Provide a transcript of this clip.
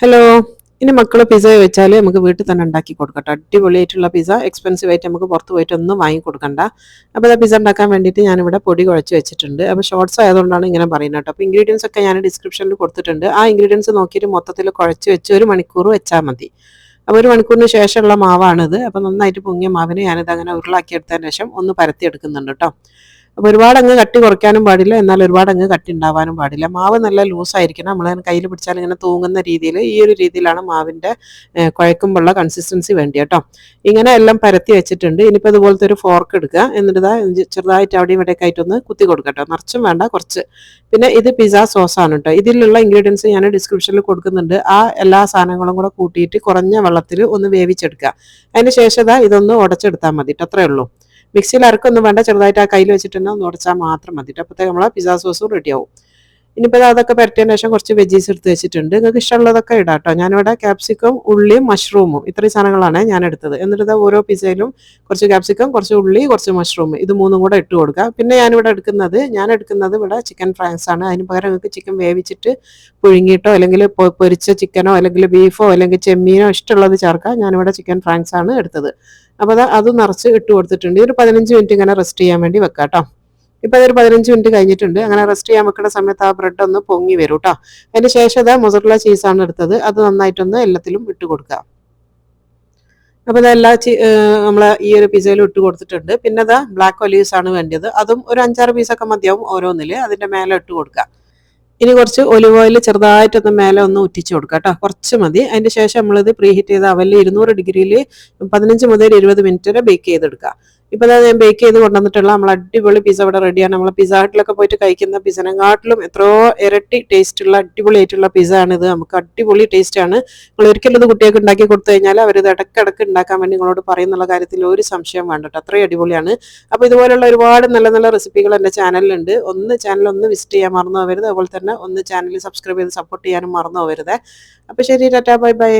Hello. ഇനി മക്കൾ pizza ചോദിച്ചാൽ നമുക്ക് വീട്ടിൽ തന്നെ ഉണ്ടാക്കി കൊടുക്കട്ടെ. അടിപൊളിയായിട്ടുള്ള പിസ്സ, എക്സ്പെൻസീവ് ആയിട്ട് നമുക്ക് പുറത്ത് പോയിട്ട് ഒന്നും വാങ്ങി കൊടുക്കണ്ട. അപ്പോൾ പിസ്സ ഉണ്ടാക്കാൻ വേണ്ടിയിട്ട് ഞാനിവിടെ പൊടി കുഴച്ച് വെച്ചിട്ടുണ്ട്. അപ്പോൾ ഷോർട്സ് ആയതുകൊണ്ടാണ് ഇങ്ങനെ പറയുന്നത് കേട്ടോ. അപ്പോൾ ഇൻഗ്രീഡിയൻസ് ഒക്കെ ഞാൻ ഡിസ്ക്രിപ്ഷനിൽ കൊടുത്തിട്ടുണ്ട്. ആ ഇൻഗ്രീഡിയൻസ് നോക്കിയിട്ട് മൊത്തത്തിൽ കുഴച്ച് വെച്ച് 1 മണിക്കൂർ വെച്ചാൽ മതി. അപ്പോൾ 1 മണിക്കൂറിന് ശേഷമുള്ള മാവാണിത്. അപ്പോൾ നന്നായിട്ട് പൊങ്ങിയ മാവിനെ ഞാനിത് അങ്ങനെ ഉരുളാക്കി എടുത്തതിന് ശേഷം ഒന്ന് പരത്തി എടുക്കുന്നുണ്ട് കേട്ടോ. അപ്പോൾ ഒരുപാട് അങ്ങ് കട്ടി കുറയ്ക്കാനും പാടില്ല, എന്നാൽ ഒരുപാട് അങ്ങ് കട്ടി ഉണ്ടാവാനും പാടില്ല. മാവ് നല്ല ലൂസായിരിക്കണം. നമ്മൾ കയ്യിൽ പിടിച്ചാൽ ഇങ്ങനെ തൂങ്ങുന്ന രീതിയിൽ, ഈ ഒരു രീതിയിലാണ് മാവിൻ്റെ കുഴക്കുമ്പോഴുള്ള കൺസിസ്റ്റൻസി വേണ്ടി കേട്ടോ. ഇങ്ങനെ എല്ലാം പരത്തി വെച്ചിട്ടുണ്ട്. ഇനിയിപ്പോൾ ഇതുപോലത്തെ ഒരു ഫോർക്ക് എടുക്കുക. എന്നിട്ട് ചെറുതായിട്ട് അവിടെയും ഇവിടെയൊക്കെ ആയിട്ടൊന്ന് കുത്തി കൊടുക്കട്ടോ. നിറച്ചും വേണ്ട, കുറച്ച്. പിന്നെ ഇത് പിസ്സ സോസാണ് കേട്ടോ. ഇതിലുള്ള ഇൻഗ്രീഡിയൻസ് ഞാൻ ഡിസ്ക്രിപ്ഷനിൽ കൊടുക്കുന്നുണ്ട്. ആ എല്ലാ സാധനങ്ങളും കൂടെ കൂട്ടിയിട്ട് കുറഞ്ഞ വെള്ളത്തിൽ ഒന്ന് വേവിച്ചെടുക്കുക. അതിന് ശേഷം ഇതൊന്ന് ഉടച്ചെടുത്താൽ മതി. അത്രേ ഉള്ളൂ. മിക്സിയിൽ അരക്കൊന്നും വേണ്ട, ചെറുതായിട്ട് ആ കയ്യിൽ വെച്ചിട്ട് തന്നെ ഒന്ന് ഉടച്ചാൽ മാത്രം മതി. അപ്പോഴത്തേക്ക് നമ്മളെ പിസ്സ സോസും റെഡിയാവും. ഇനിയിപ്പോൾ അതൊക്കെ പരട്ടിയതിന് ശേഷം കുറച്ച് വെജീസ് എടുത്ത് വെച്ചിട്ടുണ്ട്. നിങ്ങൾക്ക് ഇഷ്ടമുള്ളതൊക്കെ ഇടാം കേട്ടോ. ഞാനിവിടെ ക്യാപ്സിക്കം, ഉള്ളിയും മഷ്റൂമും ഇത്രയും സാധനങ്ങളാണ് ഞാൻ എടുത്തത്. എന്നിട്ട് ഓരോ പിസ്സയിലും കുറച്ച് ക്യാപ്സിക്കം, കുറച്ച് ഉള്ളി, കുറച്ച് മഷ്റൂം, ഇത് മൂന്നും കൂടെ ഇട്ട് കൊടുക്കുക. പിന്നെ ഞാൻ എടുക്കുന്നത് ഇവിടെ ചിക്കൻ ഫ്രാങ്ക്സ് ആണ്. അതിന് പകരം നിങ്ങൾക്ക് ചിക്കൻ വേവിച്ചിട്ട് പുഴുങ്ങിയിട്ടോ അല്ലെങ്കിൽ പൊരിച്ച ചിക്കനോ അല്ലെങ്കിൽ ബീഫോ അല്ലെങ്കിൽ ചെമ്മീനോ ഇഷ്ടമുള്ളത് ചേർക്കാം. ഞാനിവിടെ ചിക്കൻ ഫ്രാങ്ക്സ് ആണ് എടുത്തത്. അപ്പോൾ അത് നിറച്ച് ഇട്ട് കൊടുത്തിട്ടുണ്ട്. ഒരു 15 മിനിറ്റ് ഇങ്ങനെ റെസ്റ്റ് ചെയ്യാൻ വേണ്ടി വെക്കാം കേട്ടോ. ഇപ്പം അതൊരു 15 മിനിറ്റ് കഴിഞ്ഞിട്ടുണ്ട്. അങ്ങനെ റെസ്റ്റ് ചെയ്യാൻ വെക്കുന്ന സമയത്ത് ആ ബ്രെഡ് ഒന്ന് പൊങ്ങി വരും കേട്ടോ. അതിന് ശേഷം മൊസറല്ല ചീസാണ് എടുത്തത്. അത് നന്നായിട്ടൊന്ന് എല്ലാത്തിലും ഇട്ട് കൊടുക്കുക. അപ്പോൾ ഇതെല്ലാം നമ്മൾ ഈ ഒരു പിസ്സയിലും ഇട്ട് കൊടുത്തിട്ടുണ്ട്. പിന്നെ ബ്ലാക്ക് ഒലീവ്സ് ആണ് വേണ്ടത്. അതും ഒരു 5-6 പീസൊക്കെ മതിയാവും ഓരോന്നിൽ. അതിൻ്റെ മേലെ ഇട്ട് കൊടുക്കുക. ഇനി കുറച്ച് ഒലിവ് ഓയിൽ ചെറുതായിട്ടൊന്ന് മേലെ ഒന്ന് ഉറ്റിച്ച് കൊടുക്കുക കേട്ടോ. കുറച്ച് മതി. അതിന് ശേഷം നമ്മളിത് പ്രീഹീറ്റ് ചെയ്ത അവലിൽ 200 ഡിഗ്രിയിൽ 15 മുതൽ 20 മിനിറ്റ് വരെ ബേക്ക് ചെയ്തെടുക്കുക. ഇപ്പോൾ ഞാൻ ബേക്ക് ചെയ്ത് കൊണ്ടുവന്നിട്ടുള്ള നമ്മൾ അടിപൊളി പിസ്സ ഇവിടെ റെഡിയാണ്. നമ്മൾ പിസ്സ ഹട്ടിലൊക്കെ പോയിട്ട് കഴിക്കുന്ന പിസ്സനെക്കാട്ടിലും എത്രയോ ഇരട്ടി ടേസ്റ്റുള്ള അടിപൊളിയായിട്ടുള്ള പിസ്സ ആണിത്. നമുക്ക് അടിപൊളി ടേസ്റ്റാണ്. നിങ്ങൾ ഒരിക്കലും ഇത് കുട്ടികൾക്ക് ഉണ്ടാക്കി കൊടുത്തു കഴിഞ്ഞാൽ അവരിത് ഇടയ്ക്കിടയ്ക്ക് ഉണ്ടാക്കാൻ വേണ്ടി നിങ്ങളോട് പറയുന്നുള്ള കാര്യത്തിൽ ഒരു സംശയം വേണ്ട കേട്ടോ. അത്രയും അടിപൊളിയാണ്. അപ്പോൾ ഇതുപോലുള്ള ഒരുപാട് നല്ല നല്ല റെസിപ്പികൾ എൻ്റെ ചാനലിലുണ്ട്. ചാനൽ ഒന്ന് വിസിറ്റ് ചെയ്യാൻ മറന്നു പോകരുത്. അതുപോലെ തന്നെ ചാനൽ സബ്സ്ക്രൈബ് ചെയ്ത് സപ്പോർട്ട് ചെയ്യാനും മറന്നു പോകരുത്. അപ്പോൾ ശരി, ടാറ്റാ, ബൈ ബൈ.